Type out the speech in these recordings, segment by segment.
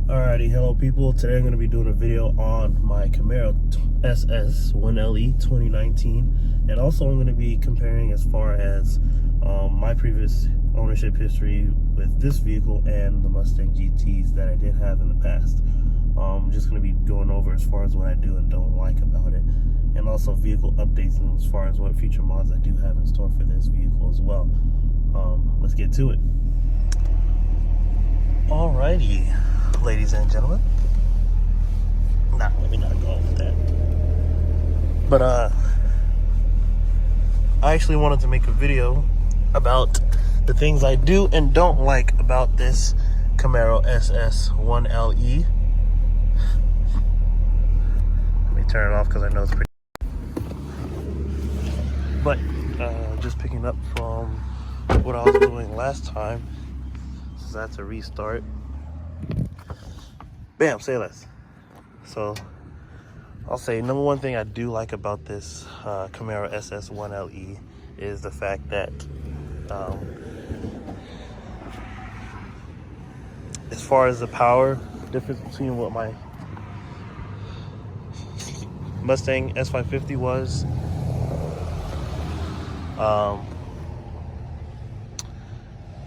Alrighty, hello people. Today I'm going to be doing a video on my Camaro SS 1LE 2019, and also I'm going to be comparing as far as my previous ownership history with this vehicle and the Mustang GTs that I did have in the past. I'm just going to be going over as far as what I do and don't like about it, and also vehicle updates and as far as what future mods I do have in store for this vehicle as well. Let's get to it. Alrighty, ladies and gentlemen. Nah, let me not go on with that. But I actually wanted to make a video about the things I do and don't like about this Camaro SS 1LE. Let me turn it off because I know it's pretty. But just picking up from what I was doing last time, so that's a restart. Bam, say less. So I'll say number one thing I do like about this Camaro SS 1LE is the fact that as far as the power difference between what my Mustang S550 was,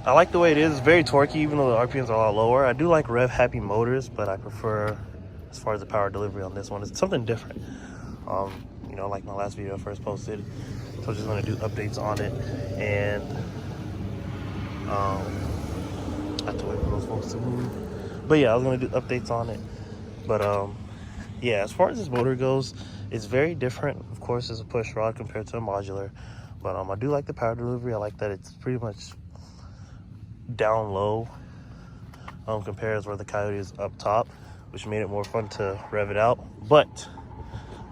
I like the way it is. It's very torquey, even though the RPMs are a lot lower. I do like rev happy motors, but I prefer, as far as the power delivery on this one, it's something different. You know, like my last video I first posted, so I'm just going to do updates on it, and I have to wait for those folks to move. But yeah, I was going to do updates on it. But yeah, as far as this motor goes, it's very different. Of course, it's a push rod compared to a modular, but I do like the power delivery. I like that it's pretty much down low compared to where the Coyote is up top, which made it more fun to rev it out. But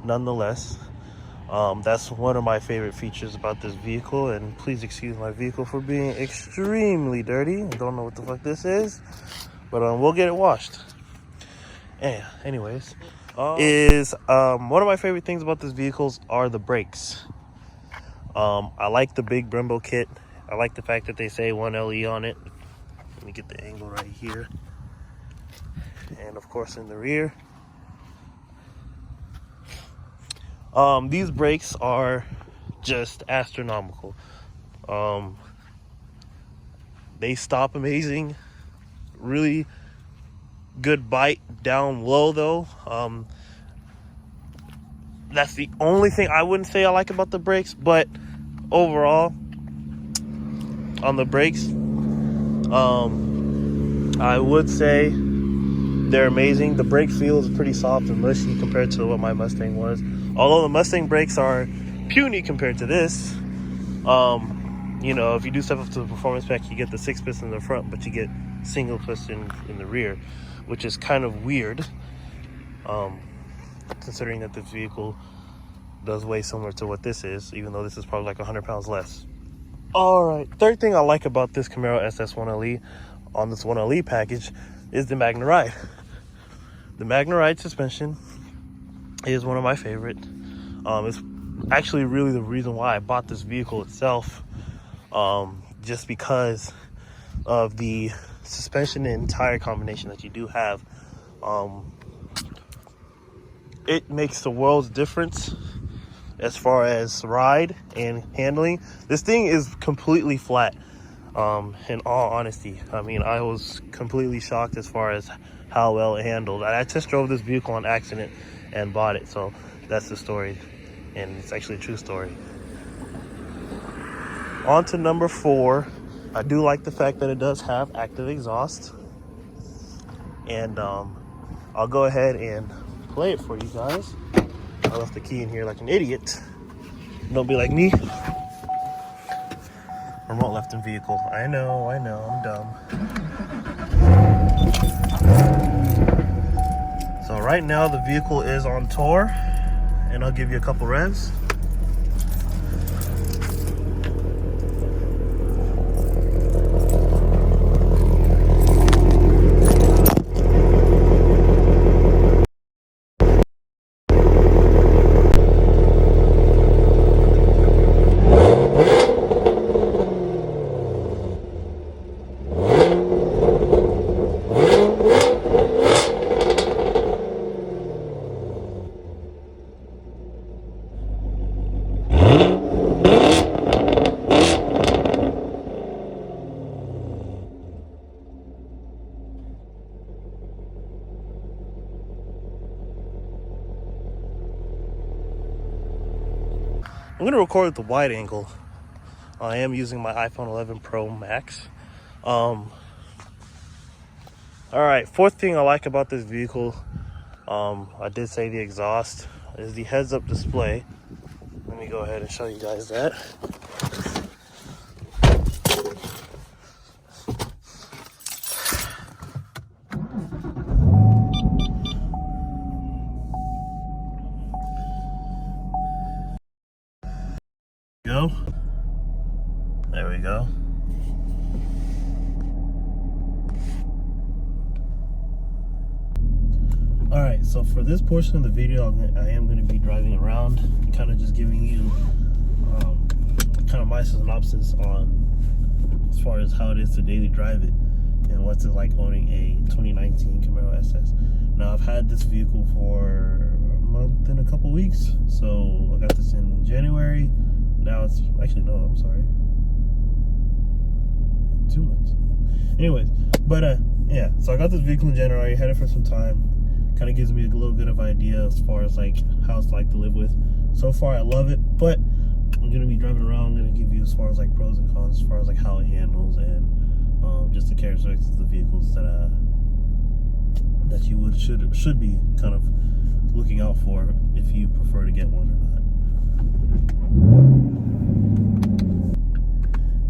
nonetheless, that's one of my favorite features about this vehicle. And please excuse my vehicle for being extremely dirty. I don't know what the fuck this is, but we'll get it washed. And anyways, one of my favorite things about this vehicles are the brakes. I like the big Brembo kit. I like the fact that they say 1LE on it. Let me get the angle right here. And of course in the rear. These brakes are just astronomical. They stop amazing. Really good bite down low though. That's the only thing I wouldn't say I like about the brakes, but overall on the brakes, I would say they're amazing. The brake feel is pretty soft and mushy compared to what my Mustang was. Although the Mustang brakes are puny compared to this. You know, if you do step up to the performance pack, you get the 6-piston in the front, but you get single piston in the rear, which is kind of weird, considering that this vehicle does weigh similar to what this is, even though this is probably like 100 pounds less. All right, third thing I like about this Camaro SS 1LE on this 1LE package is the Magna Ride. The Magna Ride suspension is one of my favorite. It's actually really the reason why I bought this vehicle itself, just because of the suspension and tire combination that you do have. It makes the world's difference as far as ride and handling. This thing is completely flat, in all honesty. I mean, I was completely shocked as far as how well it handled. I just drove this vehicle on accident and bought it, so that's the story, and it's actually a true story. On to number 4. I do like the fact that it does have active exhaust, and I'll go ahead and play it for you guys. I left the key in here like an idiot. Don't be like me. Remote left in vehicle. I know, I'm dumb. So right now the vehicle is on tour, and I'll give you a couple revs. gonna record with the wide angle. I am using my iPhone 11 Pro Max. All right, fourth thing I like about this vehicle, I did say the exhaust, is the heads-up display. Let me go ahead and show you guys that. Go. There we go. All right, so for this portion of the video, I am going to be driving around, kind of just giving you kind of my synopsis on as far as how it is to daily drive it and what's it like owning a 2019 Camaro SS. Now, I've had this vehicle for a month and a couple weeks, so I got this in January. Now it's actually, no, I'm sorry, 2 months. Anyways, but yeah, so I got this vehicle in January, had it for some time. Kind of gives me a little bit of idea as far as like how it's like to live with. So far I love it, but I'm gonna be driving around. I'm gonna give you as far as like pros and cons, as far as like how it handles and just the characteristics of the vehicles that you should be kind of looking out for if you prefer to get one or not.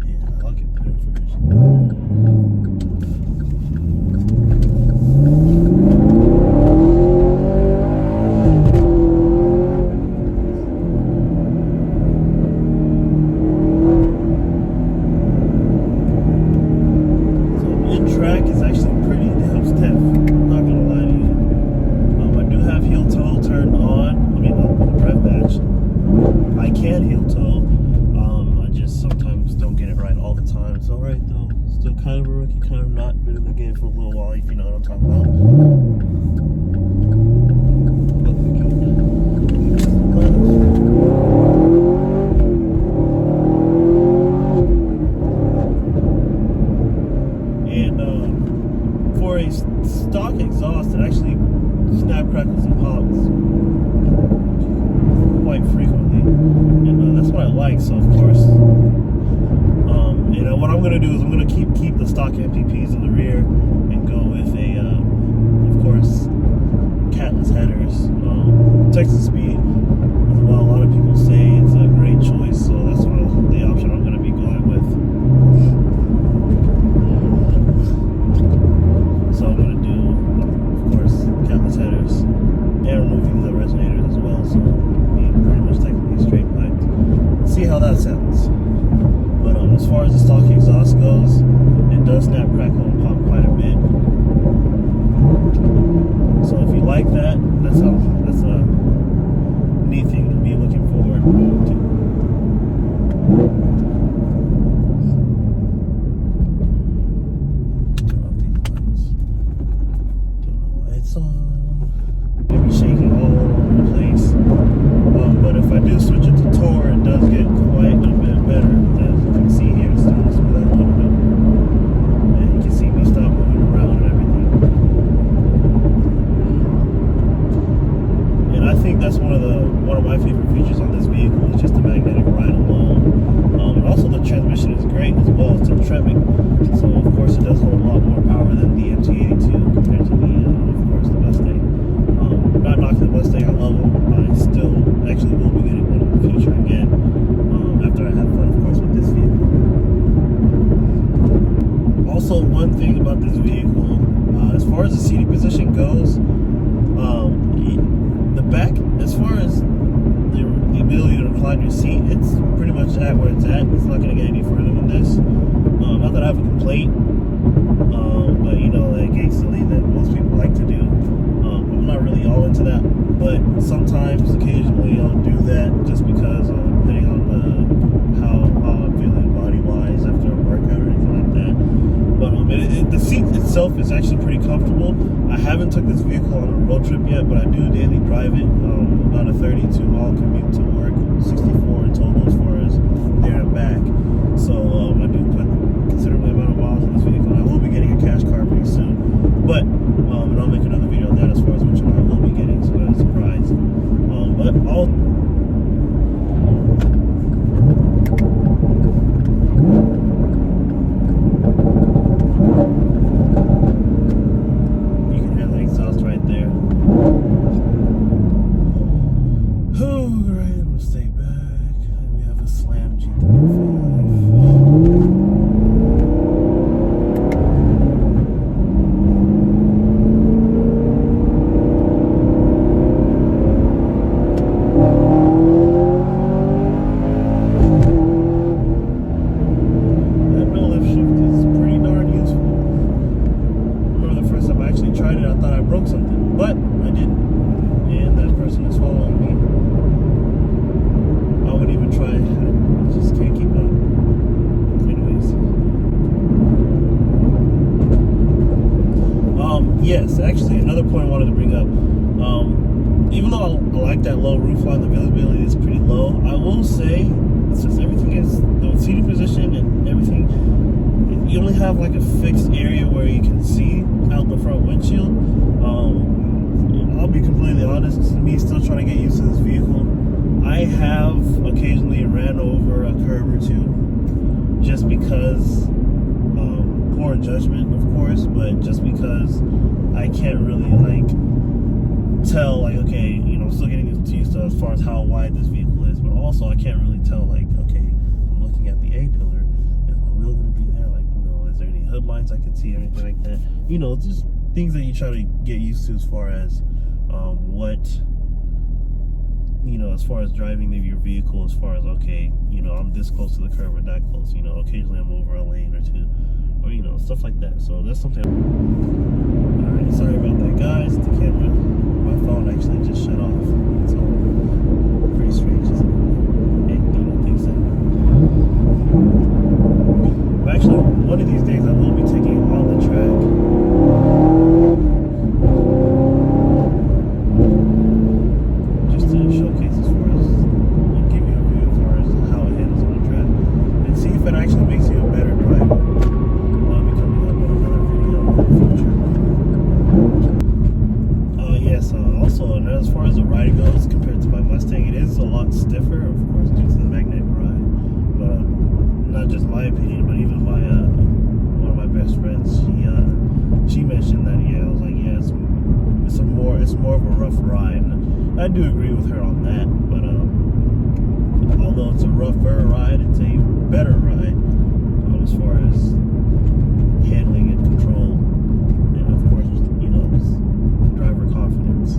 Yeah, I'll get the information. Kind of a rookie, kind of not. Been in the game for a little while, if you know what I'm talking about. And for a stock exhaust, it actually snap, crackles, and pops quite frequently, and that's what I like. So of course, what I'm gonna do is I'm gonna keep the stock MPPs in the rear and go with a, of course, catless headers. Texas speed is what a lot of people say it's a great choice, so that's the option I'm gonna be going with. So I'm gonna do, of course, catless headers and removing the resonators as well, so being pretty much technically straight pipes. See how that sounds. As far as the stock exhaust goes, it does snap, crackle, and pop quite a bit. So if you like that, that's a neat thing to be looking forward to. Turn off these lights. Don't know why it's on. Maybe shaking all over the place. But if I do switch it to Tour, it does get quite a bit better. As you can see here, it's starting to smooth out a little bit. And you can see me stop moving around and everything. And I think that's one of my favorite features on this vehicle is just the magnetic ride alone. And also the transmission is great as well. It's Tremec, so of course it does hold a lot more power than the MT82 compared to of course, the Mustang. Not knocking the Mustang, I love them. I still actually will be getting one in the future again, after I have fun, of course, with this vehicle. Also, one thing about this vehicle, as far as the seating position goes, the back, as far as the ability to recline your seat, it's pretty much at where it's at. It's not going to get any further than this. Not that I have a complaint, but you know, like hastily that most people like to do. I'm not really all into that, but sometimes, occasionally, I'll do that just because, depending on how I'm feeling body-wise after a workout or anything like that. But the seat itself is actually pretty comfortable. I haven't took this vehicle on a road trip yet, but I do daily drive it. About a 32-mile commute to work, 64 in total as far as there and back. So I do put a considerable amount of miles in this vehicle. I will be getting a cash car pretty soon, but and I'll make another video on that as far as which one I will be getting, so that's a surprise. But all Yes, actually, another point I wanted to bring up. Even though I like that low roof line, the visibility is pretty low. I will say, since everything is the seating position and everything, you only have like a fixed area where you can see out the front windshield. I'll be completely honest, me still trying to get used to this vehicle. I have occasionally ran over a curb or two just because, poor judgment, of course, but just because I can't really like tell, like, okay, you know, I'm still getting used to as far as how wide this vehicle is, but also I can't really tell, like, okay, I'm looking at the A-pillar, is my wheel going to be there, like, you know, is there any hood lines I can see, or anything like that, you know, just things that you try to get used to as far as what, you know, as far as driving your vehicle, as far as, okay, you know, I'm this close to the curb or that close, you know, occasionally I'm over a lane or two, or, you know, stuff like that. So that's something. Alright, sorry about that, guys. The camera, my phone actually just shut off. So pretty strange, isn't it? Hey, you know, things that. But actually, one of these days I will be taking it on the track. Just to showcase as far as, and give you a view as far as how it handles on the track. And see if it actually makes you a better driver. I'll be coming up with another video in the future. Yes, also, and as far as the riding goes, compared to my Mustang, it is a lot stiffer, of course, due to the magnetic ride. But not just my opinion, but even my one of my best friends, she mentioned that, yeah, I was like, yeah, it's more of a rough ride. And I do agree with her on that, but although it's a rougher ride, it's a better ride as far as handling and control, and of course, you know, driver confidence.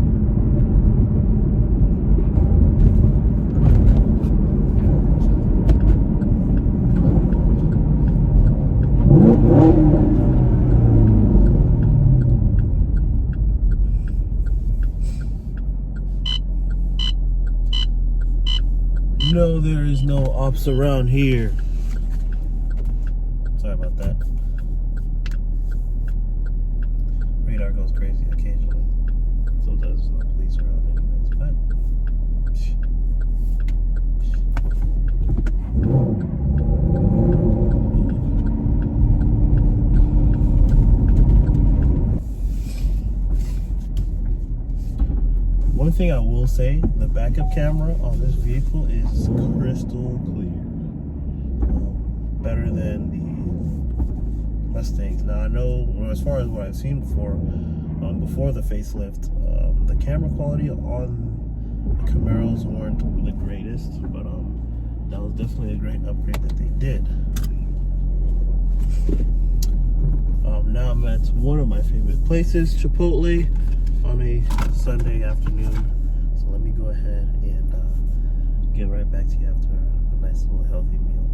No, there is no ops around here. Sorry about that. Radar goes crazy occasionally. Sometimes there's no police around anyways, but one thing I will say, the backup camera on this vehicle is crystal clear. Better than the Mustangs. Now I know, as far as what I've seen before the facelift, the camera quality on the Camaros weren't the greatest, but that was definitely a great upgrade that they did. Now I'm at one of my favorite places, Chipotle, on a Sunday afternoon. So let me go ahead and get right back to you after a nice little healthy meal.